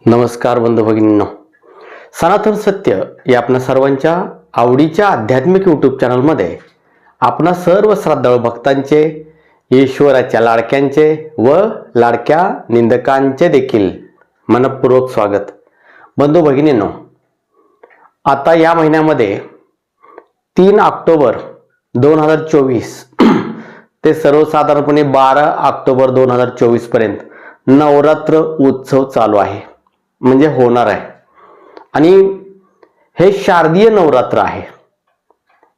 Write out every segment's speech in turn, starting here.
नमस्कार बंधू भगिनींनो, सनातन सत्य या आपल्या सर्वांच्या आवडीच्या आध्यात्मिक यूट्यूब चॅनलमध्ये आपणा सर्व श्रद्धाळू भक्तांचे, ईश्वराच्या लाडक्यांचे व लाडक्या निंदकांचे देखील मनपूर्वक स्वागत. बंधू भगिनींनो, आता या महिन्यामध्ये 3 ऑक्टोबर 2024 ते सर्वसाधारणपणे 12 ऑक्टोबर 2024 पर्यंत नवरात्र उत्सव चालू आहे, म्हणजे होणार आहे. आणि हे शारदीय नवरात्र आहे.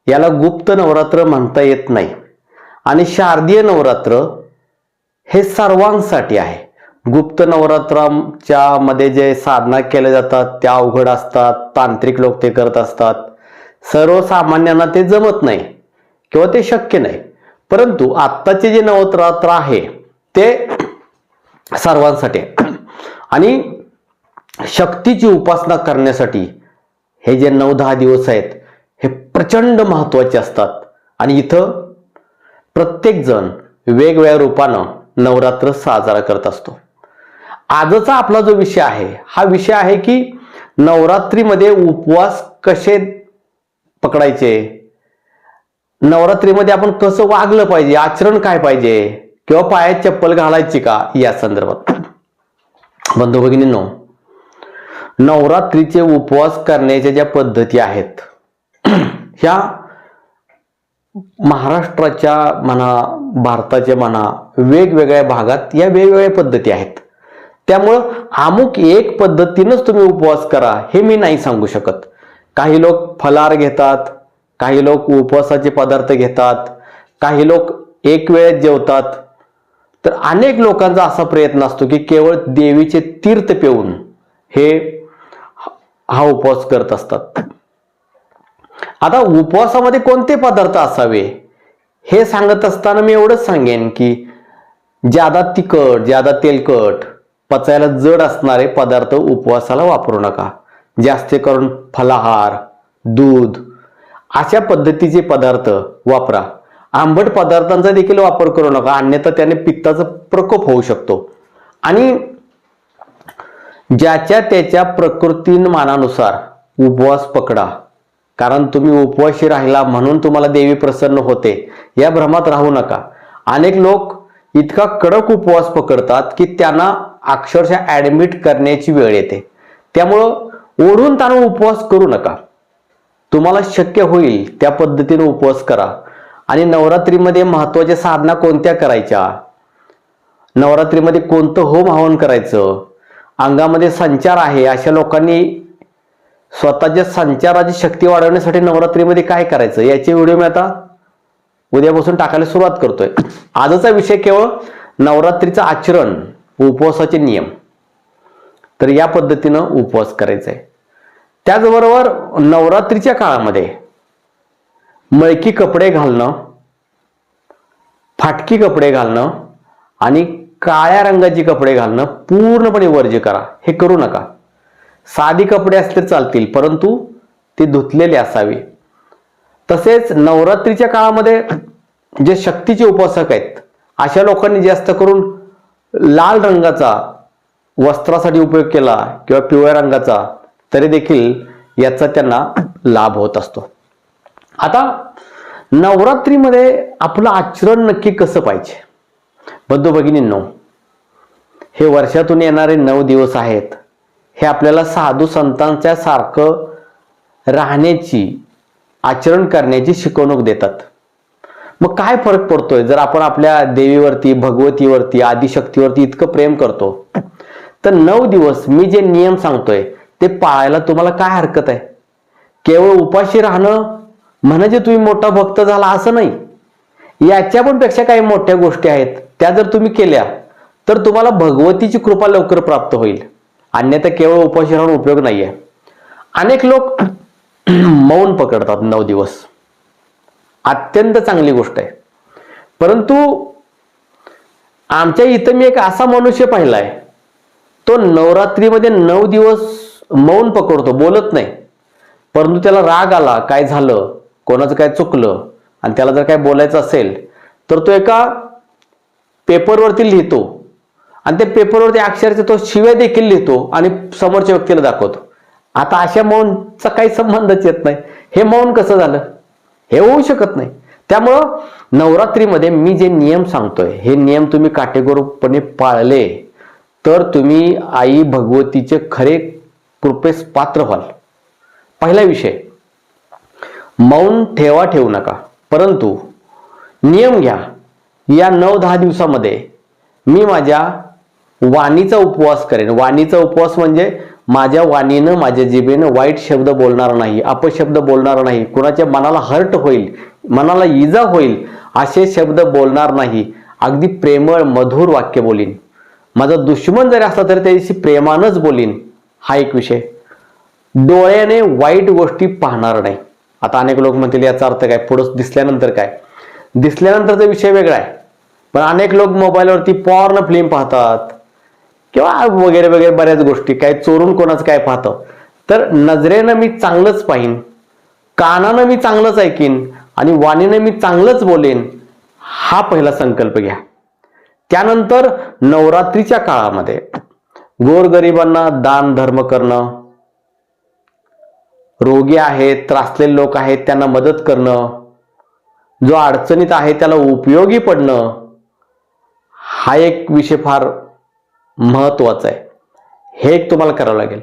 याला गुप्त नवरात्र म्हणता येत नाही. आणि शारदीय नवरात्र हे सर्वांसाठी आहे. गुप्त नवरात्राच्या मध्ये जे साधना केल्या जातात त्या अवघड असतात, तांत्रिक लोक ते करत असतात. सर्वसामान्यांना ते जमत नाही किंवा ते शक्य नाही. परंतु आत्ताचे जे नवरात्र आहे ते सर्वांसाठी आहे. आणि शक्तीची उपासना करण्यासाठी हे जे 9-10 दिवस आहेत हे प्रचंड महत्त्वाचे असतात. आणि इथं प्रत्येक जण वेगवेगळ्या रूपानं नवरात्र साजरा करत असतो. आजचा आपला जो विषय आहे हा विषय आहे की नवरात्रीमध्ये उपवास कसे पकडायचे, नवरात्रीमध्ये आपण कसं वागलं पाहिजे, आचरण काय पाहिजे, किंवा पायात चप्पल घालायची का, या संदर्भात. बंधू भगिनींनो, नवरात्रीचे उपवास करण्याच्या ज्या पद्धती आहेत ह्या महाराष्ट्राच्या म्हणा, भारताच्या म्हणा, वेगवेगळ्या भागात या वेगवेगळ्या पद्धती आहेत. त्यामुळं अमुक एक पद्धतीनंच तुम्ही उपवास करा हे मी नाही सांगू शकत. काही लोक फलाहार घेतात, काही लोक उपवासाचे पदार्थ घेतात, काही लोक एक वेळेत जेवतात. तर अनेक लोकांचा असा प्रयत्न असतो की केवळ देवीचे तीर्थ पिऊन हा उपवास करत असतात. आता उपवासामध्ये कोणते पदार्थ असावे हे सांगत असताना मी एवढंच सांगेन की ज्यादा तिखट, ज्यादा तेलकट, पचायला जड असणारे पदार्थ उपवासाला वापरू नका. जास्त करून फलाहार, दूध अशा पद्धतीचे पदार्थ वापरा. आंबट पदार्थांचा देखील वापर करू नका, अन्यथा त्याने पित्ताचा प्रकोप होऊ शकतो. आणि ज्याच्या त्याच्या प्रकृतीमानानुसार उपवास पकडा. कारण तुम्ही उपवासी राहिला म्हणून तुम्हाला देवी प्रसन्न होते या भ्रमात राहू नका. अनेक लोक इतका कडक उपवास पकडतात की त्यांना अक्षरशः ऍडमिट करण्याची वेळ येते. त्यामुळं ओढून ताणून उपवास करू नका. तुम्हाला शक्य होईल त्या पद्धतीने उपवास करा. आणि नवरात्रीमध्ये महत्त्वाच्या साधना कोणत्या करायच्या, नवरात्रीमध्ये कोणतं होम हवन करायचं, अंगामध्ये संचार आहे अशा लोकांनी स्वतःच्या संचाराची शक्ती वाढवण्यासाठी नवरात्रीमध्ये काय करायचं याचे व्हिडिओ मी आता उद्यापासून टाकायला सुरुवात करतोय. आजचा विषय केवळ नवरात्रीचं आचरण, उपवासाचे नियम. तर या पद्धतीनं उपवास करायचा आहे. त्याचबरोबर नवरात्रीच्या काळामध्ये मळकी कपडे घालणं, फाटकी कपडे घालणं आणि काळ्या रंगाची कपडे घालणं पूर्णपणे वर्ज्य करा. हे करू नका. साधी कपडे असले चालतील, परंतु ते धुतलेले असावे. तसेच नवरात्रीच्या काळामध्ये जे शक्तीचे उपासक आहेत अशा लोकांनी जास्त करून लाल रंगाचा वस्त्रासाठी उपयोग केला किंवा पिवळ्या रंगाचा, तरी देखील याचा त्यांना लाभ होत असतो. आता नवरात्रीमध्ये आपलं आचरण नक्की कसं पाहिजे. बंधू भगिनींनो, हे वर्षातून येणारे 9 दिवस आहेत. हे आपल्याला साधू संतांच्या सारखं राहण्याची, आचरण करण्याची शिकवणूक देतात. मग काय फरक पडतोय जर आपण आपल्या देवीवरती, भगवतीवरती, आदिशक्तीवरती इतकं प्रेम करतो, तर 9 दिवस मी जे नियम सांगतोय ते पाळायला तुम्हाला काय हरकत आहे. केवळ उपाशी राहणं म्हणजे तुम्ही मोठा भक्त झाला असं नाही. याच्या पण पेक्षा काही मोठ्या गोष्टी आहेत. त्या जर तुम्ही केल्या तर तुम्हाला भगवतीची कृपा लवकर प्राप्त होईल. अन्यथा केवळ उपाशी राहून उपयोग नाहीये. अनेक लोक मौन पकडतात 9 दिवस. अत्यंत चांगली गोष्ट आहे. परंतु आमच्या इथं मी एक असा मनुष्य पाहिलाय, तो नवरात्रीमध्ये 9 दिवस मौन पकडतो, बोलत नाही. परंतु त्याला राग आला, काय झालं, कोणाचं काय चुकलं आणि त्याला जर काय बोलायचं असेल तर तो एका पेपरवरती लिहितो आणि ते पेपरवरती अक्षरशः तो शिव्या देखील लिहितो आणि समोरच्या व्यक्तीला दाखवतो. आता अशा मौनचा काही संबंधच येत नाही. हे मौन कसं झालं? हे होऊ शकत नाही. त्यामुळं नवरात्रीमध्ये मी जे नियम सांगतोय हे नियम तुम्ही काटेकोरपणे पाळले तर तुम्ही आई भगवतीचे खरे कृपेस पात्र व्हाल. पहिला विषय, मौन ठेवू नका, परंतु नियम घ्या. या 9-10 दिवसामध्ये मी माझ्या वाणीचा उपवास करेन. वाणीचा उपवास म्हणजे माझ्या वाणीनं, माझ्या जिभेनं वाईट शब्द बोलणार नाही, अपशब्द बोलणार नाही, कुणाच्या मनाला हर्ट होईल, मनाला इजा होईल असे शब्द बोलणार नाही. अगदी प्रेमळ मधुर वाक्य बोलीन. माझा दुश्मन जरी असला तरी त्याच्याशी प्रेमानच बोलीन. हा एक विषय. डोळ्याने वाईट गोष्टी पाहणार नाही. आता अनेक लोक म्हणतील याचा अर्थ काय, पुढं दिसल्यानंतर काय? दिसल्यानंतरचा विषय वेगळा आहे, पण अनेक लोक मोबाईलवरती पॉर्न फिल्म पाहतात किंवा वगैरे वगैरे बऱ्याच गोष्टी, काय चोरून कोणाचं काय पाहतं. तर नजरेनं मी चांगलंच पाहीन, कानानं मी चांगलंच ऐकीन आणि वाणीनं मी चांगलंच बोलेन. हा पहिला संकल्प घ्या. त्यानंतर नवरात्रीच्या काळामध्ये गोरगरिबांना दान धर्म करणं, रोगी आहेत, त्रासलेले लोक आहेत त्यांना मदत करणं, जो अडचणीत आहे त्याला उपयोगी पडणं, हा एक विषय फार महत्वाचा आहे. हे एक तुम्हाला करावं लागेल.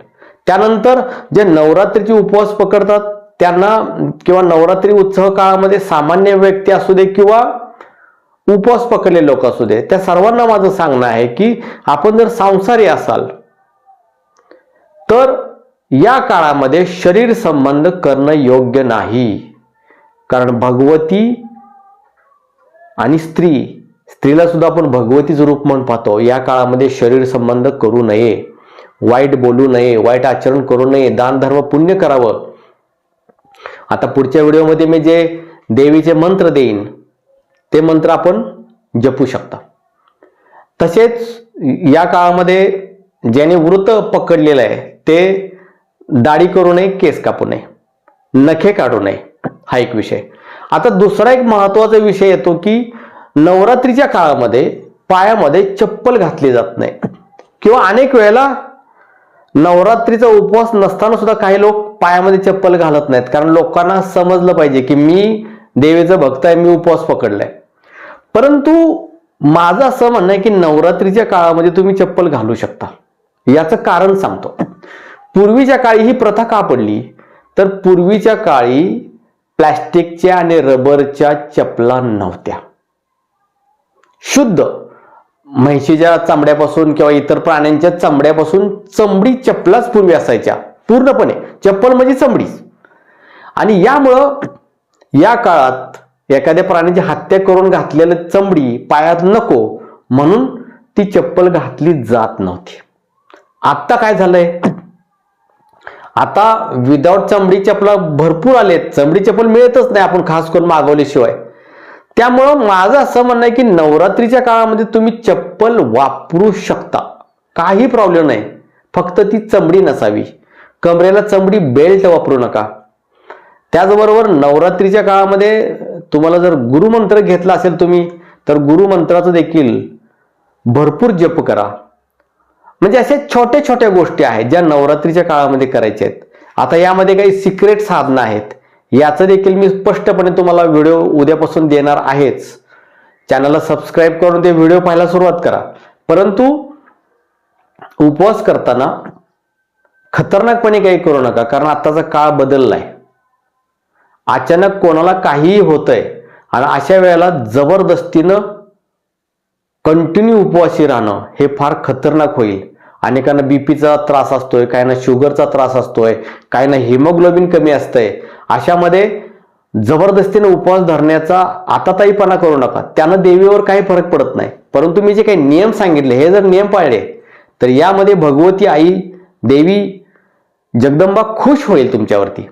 त्यानंतर जे नवरात्रीचे उपवास पकडतात त्यांना किंवा नवरात्री उत्सव काळामध्ये सामान्य व्यक्ती असू दे किंवा उपवास पकडलेले लोक असू दे, त्या सर्वांना माझं सांगणं आहे की आपण जर संसारी असाल तर या काळामध्ये शरीर संबंध करणं योग्य नाही. कारण भगवती आणि स्त्रीला सुद्धा आपण भगवतीचं रूप म्हणून पाहतो. या काळामध्ये शरीर संबंध करू नये, वाईट बोलू नये, वाईट आचरण करू नये, दान धर्म पुण्य करावं. आता पुढच्या व्हिडिओमध्ये मी जे देवीचे मंत्र देईन ते मंत्र आपण जपू शकता. तसेच या काळामध्ये ज्याने व्रत पकडलेलं आहे ते दाढी करू नये, केस कापू नये, नखे काढू नये. हा एक विषय. आता दुसरा एक महत्वाचा विषय येतो की नवरात्रीच्या काळामध्ये पायामध्ये चप्पल घातली जात नाही किंवा अनेक वेळेला नवरात्रीचा उपवास नसताना सुद्धा काही लोक पायामध्ये चप्पल घालत नाहीत. कारण लोकांना समजलं पाहिजे की मी देवीचा भक्त आहे, मी उपवास पकडलाय. परंतु माझं असं म्हणणं आहे की नवरात्रीच्या काळामध्ये तुम्ही चप्पल घालू शकता. याचं कारण सांगतो. पूर्वीच्या काळी ही प्रथा का पडली, तर पूर्वीच्या काळी प्लॅस्टिकच्या आणि रबरच्या चपला नव्हत्या. शुद्ध म्हैशीच्या चामड्यापासून किंवा इतर प्राण्यांच्या चामड्यापासून चमडी चपलाच पूर्वी असायच्या. पूर्णपणे चप्पल म्हणजे चमडीच. आणि यामुळं या काळात एखाद्या प्राण्याची हत्या करून घातलेलं चमडी पायात नको म्हणून ती चप्पल घातली जात नव्हती. आता काय झालंय, आता विदाउट चमडी चपला भरपूर आलेत. चमडी चप्पल मिळतच नाही आपण खास करून मागवल्याशिवाय. त्यामुळं माझं असं म्हणणं आहे की नवरात्रीच्या काळामध्ये तुम्ही चप्पल वापरू शकता, काही प्रॉब्लेम नाही. फक्त ती चमडी नसावी. कमरेला चमडी बेल्ट वापरू नका. त्याचबरोबर नवरात्रीच्या काळामध्ये तुम्हाला जर गुरुमंत्र घेतला असेल तुम्ही, तर गुरुमंत्राचं देखील भरपूर जप करा. म्हणजे अशा छोट्या छोट्या गोष्टी आहेत ज्या नवरात्रीच्या काळामध्ये करायच्या आहेत. आता यामध्ये काही सिक्रेट साधनं आहेत, याचं देखील मी स्पष्टपणे तुम्हाला व्हिडिओ उद्यापासून देणार आहेच. चॅनलला सबस्क्राईब करून ते व्हिडिओ पाहायला सुरुवात करा. परंतु उपवास करताना खतरनाकपणे काही करू नका, कारण आताचा काळ बदललाय. अचानक कोणाला काहीही होतंय आणि अशा वेळेला जबरदस्तीनं कंटिन्यू उपवासी राहणं हे फार खतरनाक होईल. अनेकांना बीपीचा त्रास असतोय, काहींना शुगरचा त्रास असतोय, काहींना हिमोग्लोबिन कमी असतंय. अशामध्ये जबरदस्तीने उपवास धरण्याचा आताताईपणा करू नका. त्यानं देवीवर काही फरक पडत नाही. परंतु मी जे काही नियम सांगितले हे जर नियम पाळले तर यामध्ये भगवती आई देवी जगदंबा खुश होईल तुमच्यावरती.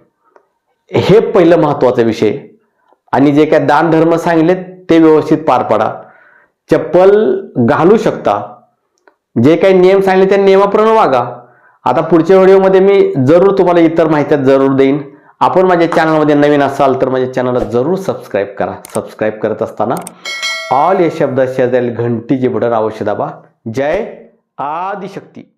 हे पहिलं महत्वाचा विषय. आणि जे काय दान धर्म सांगितले ते व्यवस्थित पार पाडा. चप्पल घालू शकता. जे काही नियम सांगितले त्या नियमाप्रमाणे वागा. आता पुढच्या व्हिडिओमध्ये मी जरूर तुम्हाला इतर माहिती जरूर देईन. आपण माझ्या चॅनलमध्ये नवीन असाल तर माझ्या चॅनलला जरूर सबस्क्राईब करा. सबस्क्राईब करत असताना ऑल या शब्द शेजारील घंटीचे बटन अवश्य दाबा, जय आदिशक्ती.